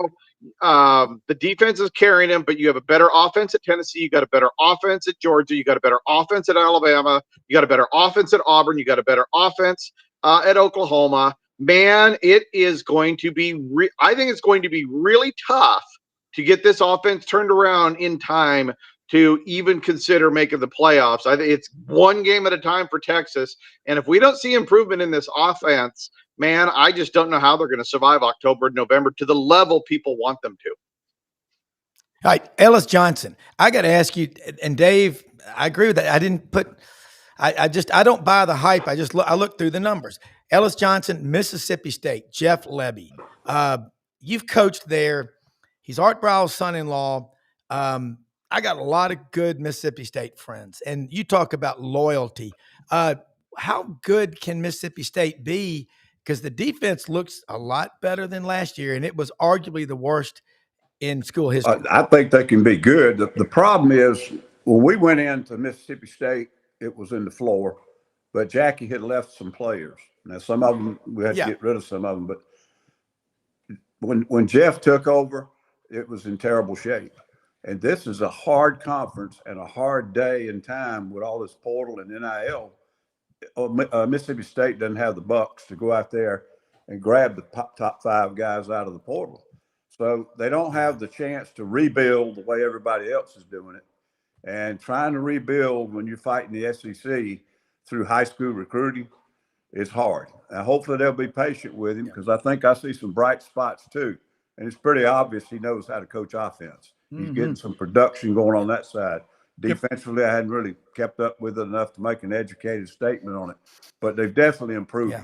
The defense is carrying them, but you have a better offense at Tennessee. You got a better offense at Georgia. You got a better offense at Alabama. You got a better offense at Auburn. You got a better offense at Oklahoma. Man, it is going to be. I think it's going to be really tough to get this offense turned around in time to even consider making the playoffs. I think it's one game at a time for Texas, and if we don't see improvement in this offense, man, I just don't know how they're going to survive October and November to the level people want them to. All right, Ellis Johnson. I got to ask you, and Dave, I agree with that. I didn't put. I don't buy the hype. I look through the numbers. Ellis Johnson, Mississippi State, Jeff Lebby. You've coached there. He's Art Briles' son-in-law. I got a lot of good Mississippi State friends, and you talk about loyalty. How good can Mississippi State be? Because the defense looks a lot better than last year, and it was arguably the worst in school history. I think they can be good. The problem is when we went into Mississippi State, it was in the floor, but Jackie had left some players. Now, some of them, we had to get rid of some of them, but when Jeff took over, it was in terrible shape. And this is a hard conference and a hard day and time with all this portal and NIL. Mississippi State doesn't have the bucks to go out there and grab the top 5 guys out of the portal. So they don't have the chance to rebuild the way everybody else is doing it. And trying to rebuild when you're fighting the SEC through high school recruiting is hard. And hopefully they'll be patient with him because I think I see some bright spots too. And it's pretty obvious he knows how to coach offense. He's getting some production going on that side. Defensively, I hadn't really kept up with it enough to make an educated statement on it. But they've definitely improved. Yeah.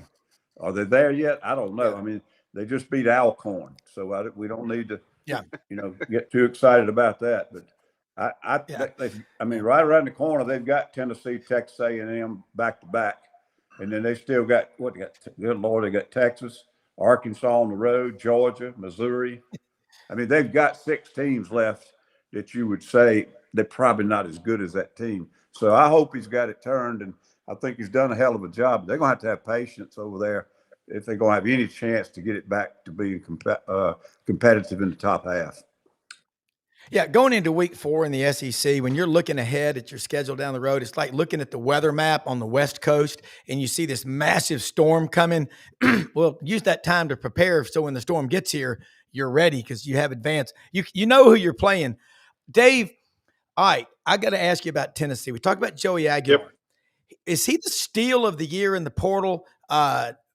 Are they there yet? I don't know. I mean, they just beat Alcorn. So we don't need to, get too excited about that. But I mean, right around the corner, they've got Tennessee, Texas A&M back-to-back. And then they still got, good Lord, they got Texas, Arkansas on the road, Georgia, Missouri. I mean, they've got 6 teams left that you would say they're probably not as good as that team. So I hope he's got it turned, and I think he's done a hell of a job. They're going to have patience over there if they're going to have any chance to get it back to being competitive in the top half. Yeah, going into week 4 in the SEC, when you're looking ahead at your schedule down the road, it's like looking at the weather map on the West Coast and you see this massive storm coming. Well, use that time to prepare so when the storm gets here, you're ready because you have advance. You know who you're playing. Dave, all right, I got to ask you about Tennessee. We talked about Joey Aguilar. Yep. Is he the steal of the year in the portal?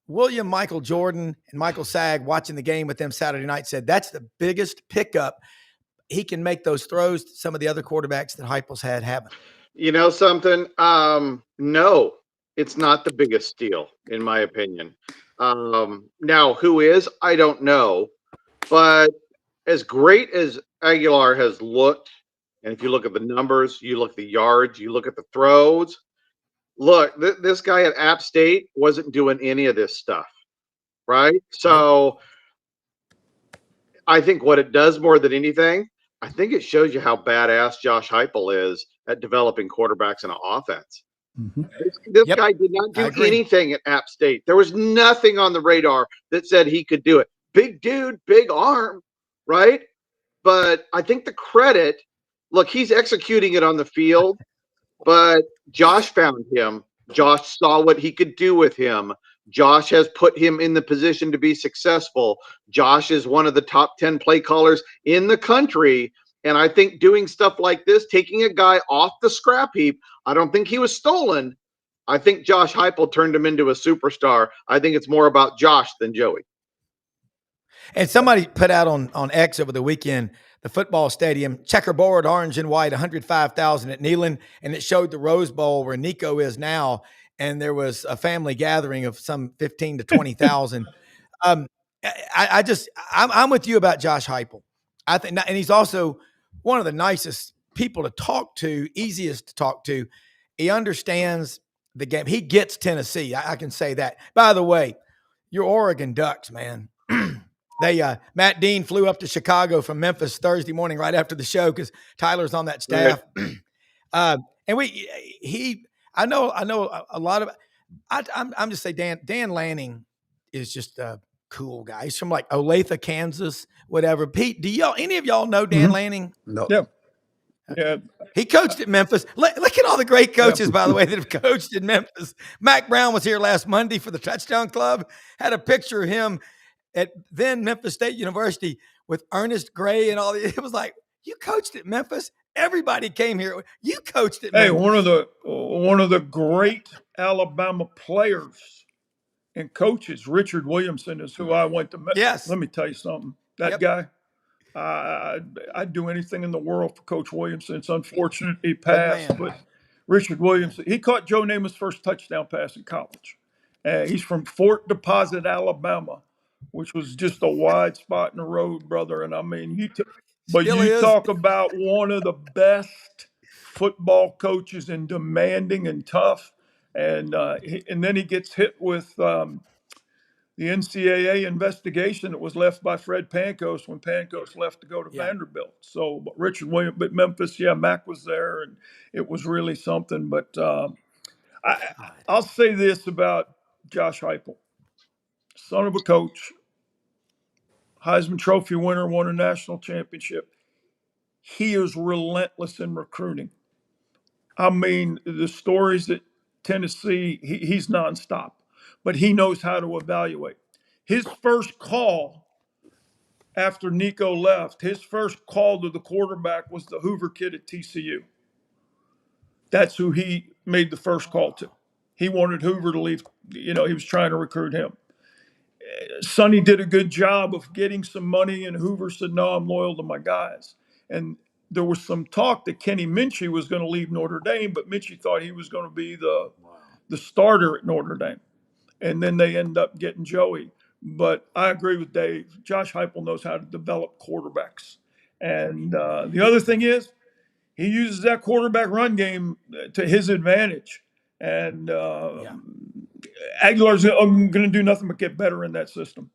William Michael Jordan and Michael Sagg watching the game with them Saturday night said that's the biggest pickup. He can make those throws that some of the other quarterbacks that Heupel's had haven't. You know something? No, it's not the biggest steal, in my opinion. Now, who is? I don't know. But as great as Aguilar has looked, and if you look at the numbers, you look at the yards, you look at the throws, look, this guy at App State wasn't doing any of this stuff, right? So Nope. I think what it does more than anything, I think it shows you how badass Josh Heupel is at developing quarterbacks in an offense. Mm-hmm. This Yep. guy did not I do agree. anything at App State. There was nothing on the radar that said he could do it. Big dude, big arm, right? But I think the credit, look, he's executing it on the field, but Josh found him. Josh saw what he could do with him. Josh has put him in the position to be successful. Josh is one of the top 10 play callers in the country. And I think doing stuff like this, taking a guy off the scrap heap, I don't think he was stolen. I think Josh Heupel turned him into a superstar. I think it's more about Josh than Joey. And somebody put out on X over the weekend, the football stadium, checkerboard, orange and white, 105,000 at Neyland, and it showed the Rose Bowl where Nico is now, and there was a family gathering of some 15 to 20,000. I'm with you about Josh Heupel. I think, and he's also one of the nicest people to talk to, easiest to talk to. He understands the game. He gets Tennessee. I can say that. By the way, your Oregon Ducks, man. Matt Dean flew up to Chicago from Memphis Thursday morning right after the show because Tyler's on that staff. Right. I know a lot of. I'm just saying Dan Lanning is just a cool guy. He's from like Olathe, Kansas, whatever. Pete, do any of y'all know Dan Lanning? No. Yeah. Yeah. He coached at Memphis. Look at all the great coaches, by the way, that have coached in Memphis. Mac Browne was here last Monday for the Touchdown Club. Had a picture of him at then Memphis State University with Ernest Gray and all. It was like, you coached at Memphis. Everybody came here. You coached at Memphis. Hey, one of the great Alabama players and coaches, Richard Williamson, is who I went to. Yes. Let me tell you something. That guy, I'd do anything in the world for Coach Williamson. It's unfortunate he passed, but Richard Williamson, he caught Joe Namath's first touchdown pass in college. He's from Fort Deposit, Alabama, which was just a wide spot in the road, brother. And I mean, you talk about one of the best football coaches and demanding and tough. And then he gets hit with the NCAA investigation that was left by Fred Pankos when Pankos left to go to Vanderbilt. So Richard Williams, but Memphis, Mac was there, and it was really something. But I'll say this about Josh Heupel. Son of a coach, Heisman Trophy winner, won a national championship. He is relentless in recruiting. I mean, the stories at Tennessee, he's nonstop, but he knows how to evaluate. His first call after Nico left, his first call to the quarterback was the Hoover kid at TCU. That's who he made the first call to. He wanted Hoover to leave. He was trying to recruit him. Sonny did a good job of getting some money, and Hoover said, no, I'm loyal to my guys. And there was some talk that Kenny Minchie was going to leave Notre Dame, but Minchie thought he was going to be the starter at Notre Dame. And then they end up getting Joey. But I agree with Dave. Josh Heupel knows how to develop quarterbacks. And the other thing is, he uses that quarterback run game to his advantage. And Aguilar's going to do nothing but get better in that system.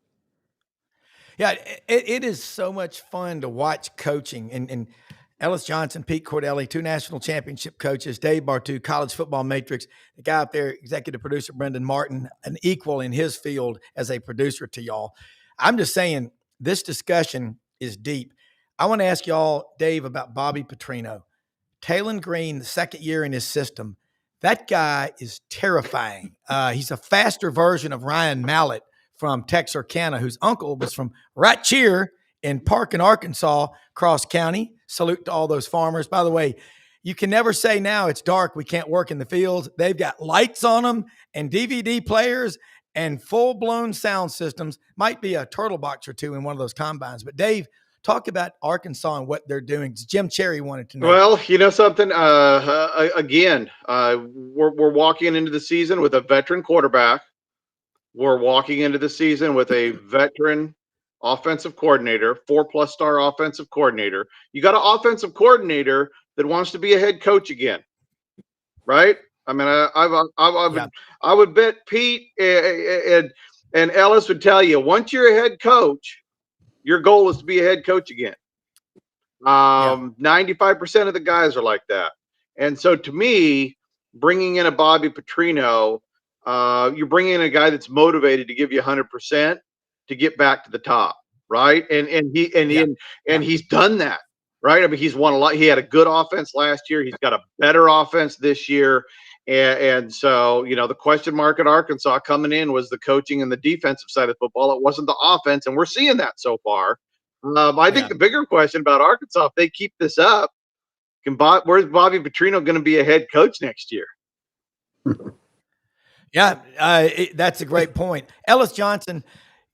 Yeah, it is so much fun to watch coaching. And Ellis Johnson, Pete Cordelli, 2 national championship coaches, Dave Bartoo, College Football Matrix, the guy out there, executive producer Brenden Martin, an equal in his field as a producer to y'all. I'm just saying this discussion is deep. I want to ask y'all, Dave, about Bobby Petrino. Talon Green, the second year in his system, that guy is terrifying. He's a faster version of Ryan Mallett from Texarkana, whose uncle was from right here in Parkin, Arkansas, Cross County. Salute to all those farmers. By the way, you can never say now it's dark, we can't work in the fields. They've got lights on them and DVD players and full-blown sound systems. Might be a turtle box or two in one of those combines. But Dave, talk about Arkansas and what they're doing. Jim Cherry wanted to know. Well, you know something? Again, we're walking into the season with a veteran quarterback. We're walking into the season with a veteran offensive coordinator, 4+ star offensive coordinator. You got an offensive coordinator that wants to be a head coach again, right? I mean, I would bet Pete and Ellis would tell you, once you're a head coach, your goal is to be a head coach again. 95% of the guys are like that. And so to me, bringing in a Bobby Petrino, you're bringing in a guy that's motivated to give you 100% to get back to the top, right? And he's done that, right? I mean, he's won a lot. He had a good offense last year. He's got a better offense this year. And so, the question mark at Arkansas coming in was the coaching and the defensive side of football. It wasn't the offense, and we're seeing that so far. I think the bigger question about Arkansas, if they keep this up, where's Bobby Petrino going to be a head coach next year? That's a great point. Ellis Johnson,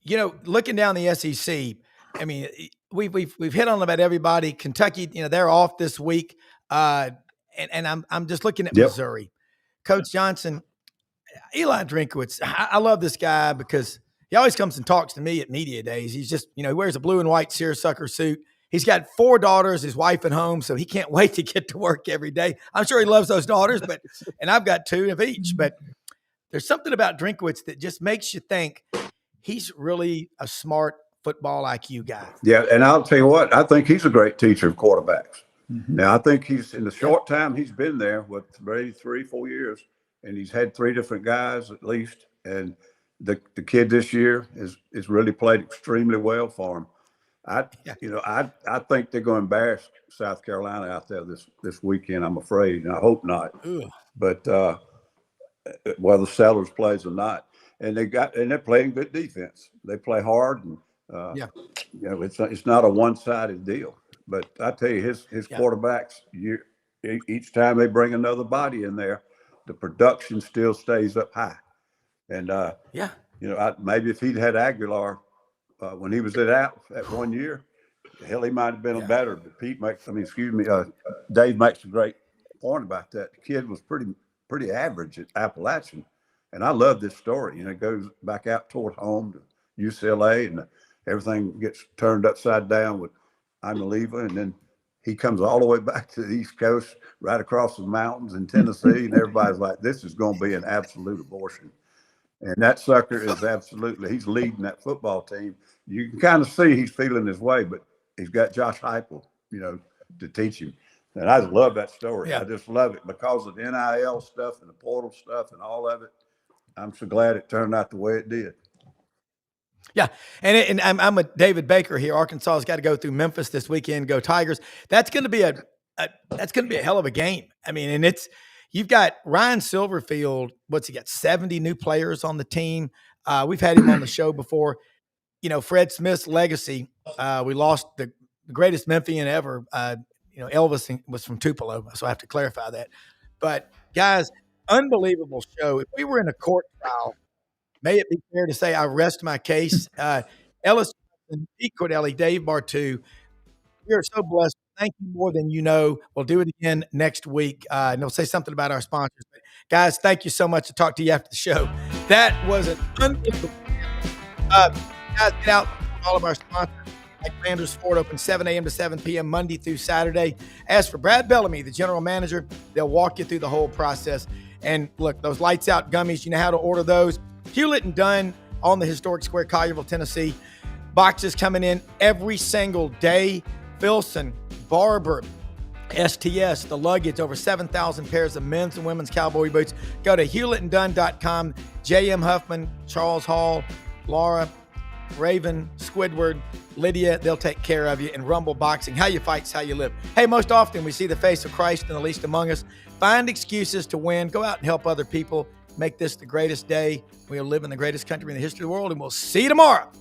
looking down the SEC, I mean, we've hit on about everybody. Kentucky, they're off this week, and I'm just looking at Missouri. Coach Johnson, Eli Drinkwitz. I love this guy because he always comes and talks to me at media days. He's just, he wears a blue and white seersucker suit. He's got 4 daughters, his wife at home, so he can't wait to get to work every day. I'm sure he loves those daughters, and I've got 2 of each. But there's something about Drinkwitz that just makes you think he's really a smart football IQ guy. Yeah, and I'll tell you what, I think he's a great teacher of quarterbacks. Mm-hmm. Now, I think he's in the short time he's been there, maybe 3-4 years, and he's had 3 different guys at least. And the kid this year is really played extremely well for him. I think they're going to embarrass South Carolina out there this weekend. I'm afraid, and I hope not. Ugh. But whether Sellers plays or not, and they're playing good defense. They play hard, and it's not a one-sided deal. But I tell you, his quarterbacks, each time they bring another body in there, the production still stays up high. And maybe if he'd had Aguilar when he was at 1 year, hell, he might have been better. But Dave makes a great point about that. The kid was pretty average at Appalachian, and I love this story. It goes back out toward home to UCLA, and everything gets turned upside down with Imaliva, and then he comes all the way back to the East Coast, right across the mountains in Tennessee, and everybody's like, this is going to be an absolute abortion. And that sucker is he's leading that football team. You can kind of see he's feeling his way, but he's got Josh Heupel, to teach him. And I just love that story. Yeah. I just love it because of the NIL stuff and the portal stuff and all of it. I'm so glad it turned out the way it did. Yeah, and I'm with David Baker here. Arkansas has got to go through Memphis this weekend. Go Tigers! That's going to be a hell of a game. I mean, and you've got Ryan Silverfield. What's he got? 70 new players on the team. We've had him on the show before. Fred Smith's legacy. We lost the greatest Memphian ever. Elvis was from Tupelo, so I have to clarify that. But guys, unbelievable show. If we were in a court trial, may it be fair to say I rest my case. Ellis, Pete Cordelli, Dave Bartoo, we are so blessed. Thank you more than you know. We'll do it again next week. And we'll say something about our sponsors. But guys, thank you so much. To talk to you after the show. That was an unbelievable. Guys, get out all of our sponsors. Like Landers Ford, open 7 a.m. to 7 p.m. Monday through Saturday. As for Brad Bellamy, the general manager, they'll walk you through the whole process. And look, those lights out gummies, you know how to order those. Hewlett and Dunn on the historic square, Collierville, Tennessee. Boxes coming in every single day. Filson, Barber, STS, the luggage, over 7,000 pairs of men's and women's cowboy boots. Go to hewlettandunn.com. J.M. Huffman, Charles Hall, Laura, Raven, Squidward, Lydia, they'll take care of you. And Rumble Boxing, how you fight's how you live. Hey, most often we see the face of Christ in the least among us. Find excuses to win. Go out and help other people. Make this the greatest day. We are living in the greatest country in the history of the world, and we'll see you tomorrow.